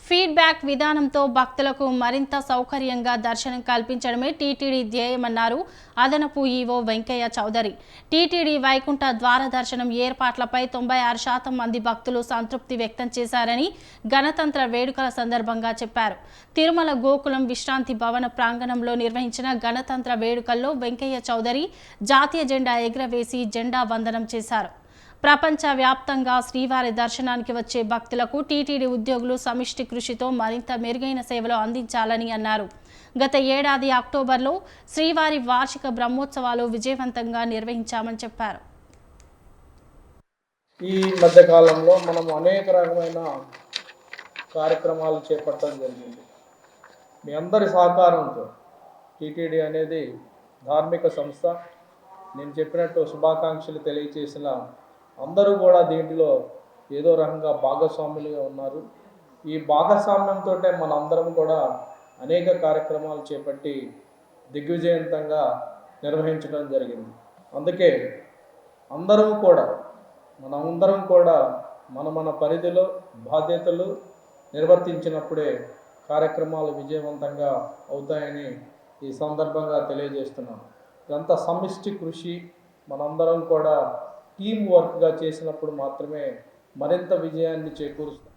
Feedback విధానంతో భక్తులకు మరింత సౌకర్యంగా దర్శనం కల్పించడమే టీటీడీ ధ్యేయమన్నారు అదనపు ఈవో వెంకయ్య చౌదరి. టీటీడీ వైకుంఠ ద్వార దర్శనం ఏర్పాట్లపై 96% మంది భక్తులు సంతృప్తి వ్యక్తం చేశారని గణతంత్ర వేడుకల సందర్భంగా చెప్పారు. తిరుమల గోకులం విశ్రాంతి భవన ప్రాంగణంలో నిర్వహించిన గణతంత్ర వేడుకల్లో వెంకయ్య చౌదరి జాతీయ జెండా ఎగురవేసి జెండా వందనం చేశారు. ప్రపంచ వ్యాప్తంగా శ్రీవారి దర్శనానికి వచ్చే భక్తులకు టీటీడీ ఉద్యోగులు సమిష్టి కృషితో మరింత మెరుగైన సేవలు అందించాలని అన్నారు. గత ఏడాది అక్టోబర్లో శ్రీవారి వార్షిక బ్రహ్మోత్సవాలు విజయవంతంగా నిర్వహించామని చెప్పారు. ఈ మధ్యకాలంలో మనం అనేక రకమైన కార్యక్రమాలు చేపట్టడం జరిగింది. మీ అందరి సహకారంతో టీటీడీ అనేది ధార్మిక సంస్థ. నేను చెప్పినట్టు శుభాకాంక్షలు తెలియజేసిన అందరూ కూడా దీంట్లో ఏదో రకంగా భాగస్వాములుగా ఉన్నారు. ఈ భాగస్వామ్యంతో మనందరం కూడా అనేక కార్యక్రమాలు చేపట్టి దిగ్విజయవంతంగా నిర్వహించడం జరిగింది. అందుకే మనందరం కూడా మన పరిధిలో బాధ్యతలు నిర్వర్తించినప్పుడే కార్యక్రమాలు విజయవంతంగా అవుతాయని ఈ సందర్భంగా తెలియజేస్తున్నాను. ఇదంతా సమిష్టి కృషి. మనందరం కూడా టీం వర్క్గా చేసినప్పుడు మాత్రమే మరింత విజయాన్ని చేకూరుస్తాం.